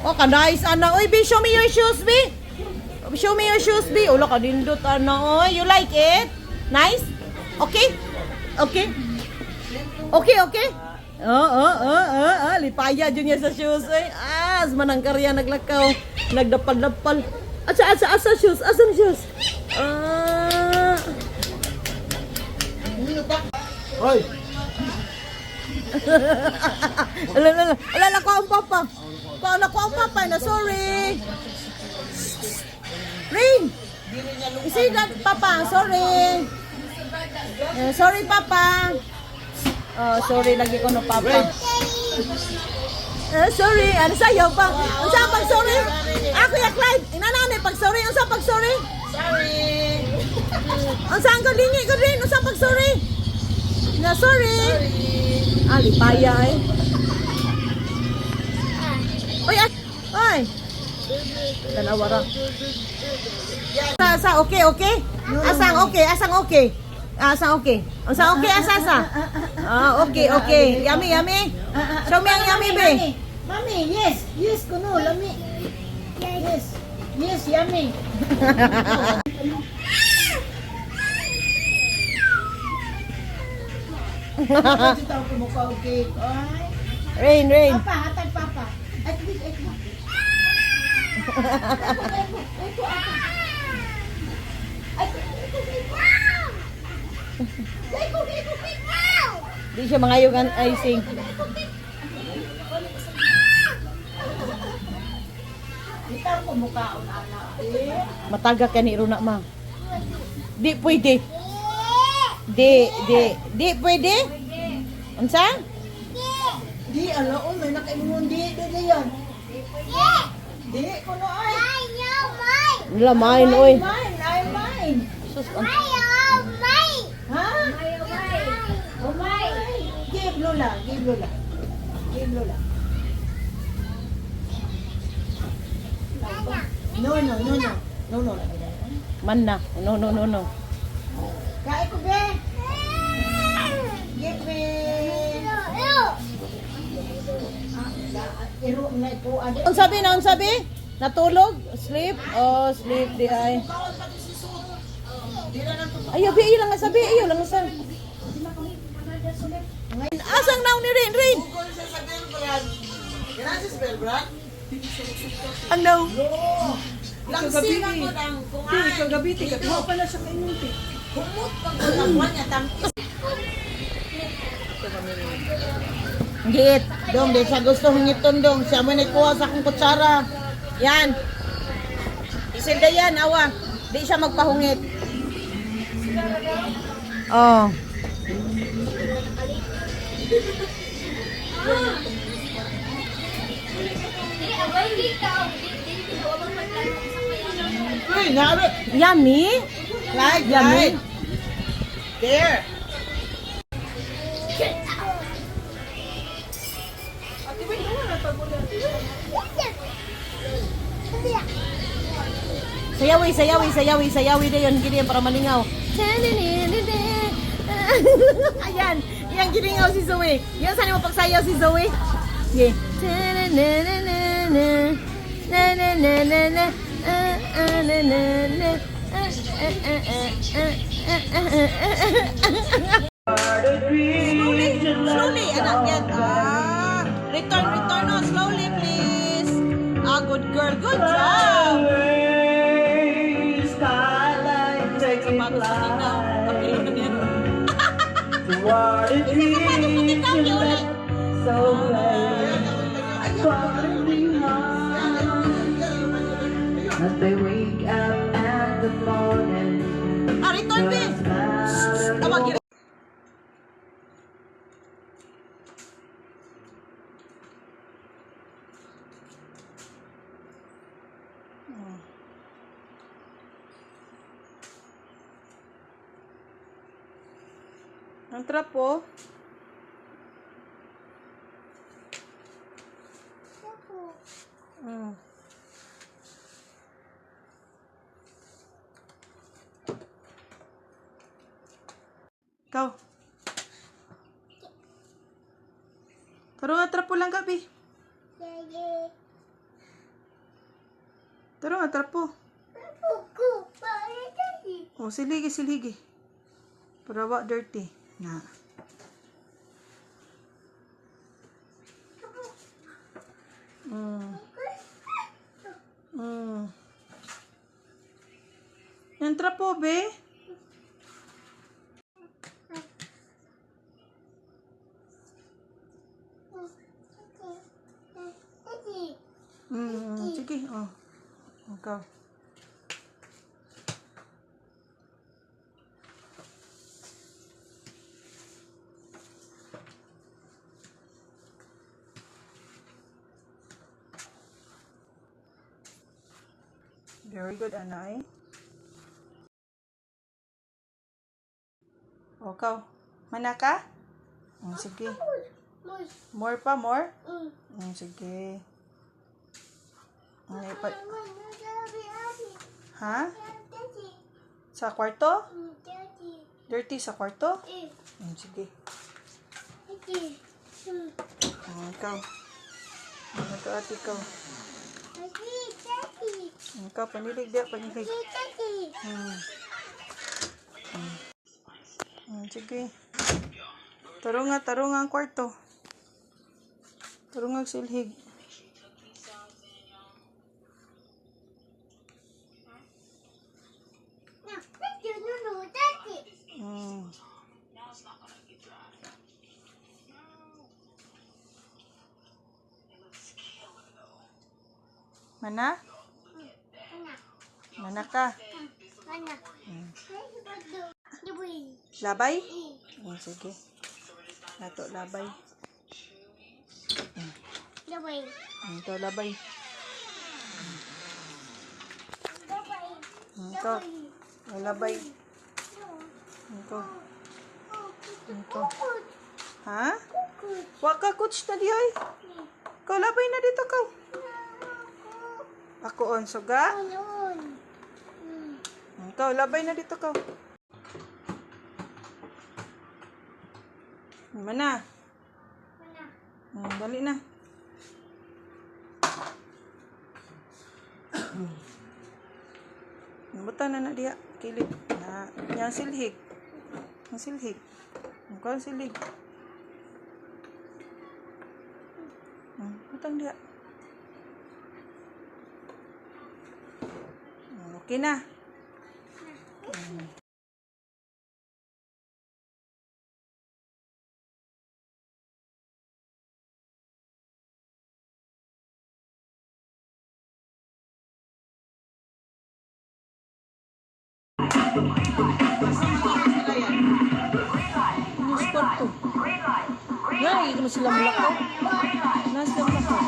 Oh, ka-nice, ana. Uy, B, show me your shoes, B. Show me your shoes, B. Ulo, ka-dindot, ana. Uy, you like it? Nice? Okay? Okay? Okay, okay? Lipaya dyan niya sa shoes, eh. Manang karya naglakaw. Nagdapal-dapal. Asa shoes? Asa shoes? Hoy! Ala, nakuha ang papa. Nakuha ang papa na, sorry. Rain! Say that, papa, sorry. Sorry, papa. Sorry, lagi ko no, papa. Sorry, ano sayaw pa? Ano sa pag sorry? Ako ya Clyde, inananay pag sorry, ano sa pag sorry? Sorry! Ano sa ang galingi ko rin, ano sa pag sorry? Na sorry. Lipaya eh. Oy, oy. Tanawara. Asa okay, okay? Asang okay, asang okay. Asang okay. Asang okay, asa. Okay, okay. Yummy, yummy. Show me ang yummy, be. Mami, yes. Yes, kuno, lami. Yes. Yes, yummy. Kasi tao ko mukha okay. Rain, rain. Papa, hatag papa. Ay, kubik, ay, kubik. Di siya mangayog ang icing. Itaw ko mukha on anak. Matagak ka ni Runa, ma. Di pwede. Di pwede. Unsa? Di, alaon, may nakaimungon di yan. Di, kuno ay. Lamain, oy. Mine. Sus, Ha? Give Lola. No. man na. No. Kain ko, be. Give me. Iro na ito. Unsabi? Natulog? Sleep? Oh, sleep di ay. Ayo, bi iyo lang nga sabi. Iyo lang nga sabi. Asang naon ni Rain? Gracias, Belbrad. Ang naw. Langsingan ko lang kung ay. Kagabi, mo pala sa kainuti. Humot pag kulakwan niya, tamkis. Git. Dong, di siya gusto hungiton dong. Siya mo nikuha sa akong kutsara. Yan. Isilda yan, awa. Di siya magpahungit. Oh. Uy, nabi. Yummy? Clyde, Yummy? There. Sayawi na yun. Gini yan para malingaw. Ayan. Yan, gilingaw si Zoe. Yan, saan mo pagsayaw si Zoe? Yeah. Slowly, anak yan. Return, no, slowly, please. Good girl, good job. Sapatos sa tinaw. Kapilo na yan. Sapatos sa tinaw, yun. As they wake up at the morning, Return, be. Tawag yun. Ang trapo. Ikaw. Karo nga trapo lang ka, Bi. Tara nga, trapo. Oh, siligi, siligi. Para wa dirty. Na. Yan trapo, be. Sige, oh. Ikaw. Very good, Anay. O, ikaw. Mana ka? Sige. More pa, more? Sige. Ay, ha? Sa kwarto? Dirty sa kwarto? Sige. Ikaw. Ito ate, ikaw. Ikaw, panilig dia, panilig. Sige. Tarunga ang kwarto. Tarunga silhig. Mana? Mana ka? Labay? Sige. Nato labay. Ito labay. Ito. Labay. Ito. Ito. Ha? Waka coach na di ay. Kau labay na dito kau. Ako on suga. Ikaw, labay na dito ka. Mana? Dali na. Buta na diya. Kilid. Yang silhig. Yang silhig. Ikaw silhig. Butang diya. Okay na. Ano sport to? Yan, hindi mo sila mulakaw. Nasa mulakaw.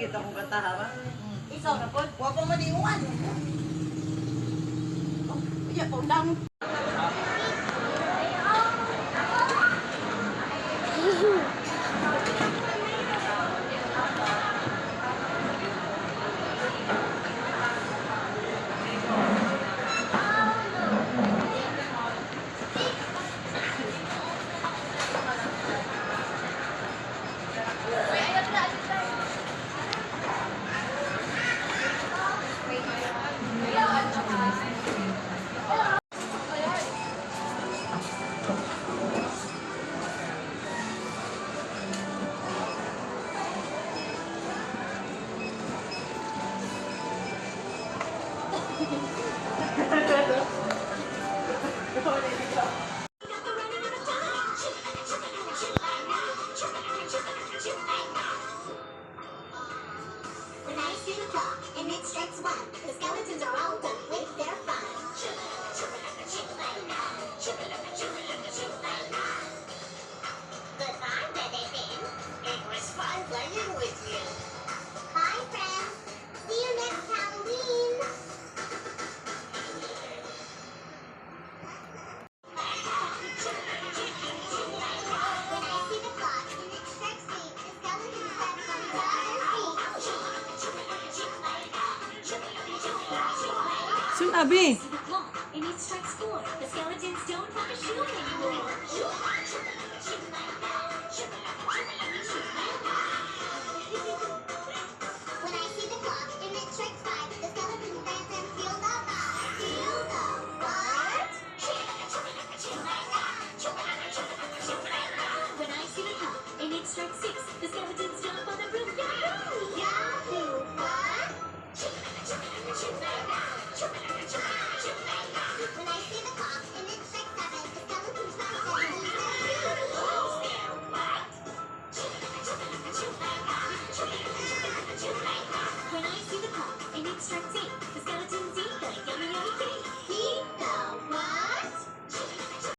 kita kong katahawa. Isaw na po. Huwag pa maliwan. Iya po lang. When I see the clock and it strikes one, the skeletons are all done with their fun. Goodbye, Benedict. It was fun playing with you. Bye, friends. See you next Halloween. When I see the clock and it strikes 8, the skeletons start from the Sun abi. the clock and it strikes 4. The skeletons don't have a shoe anymore.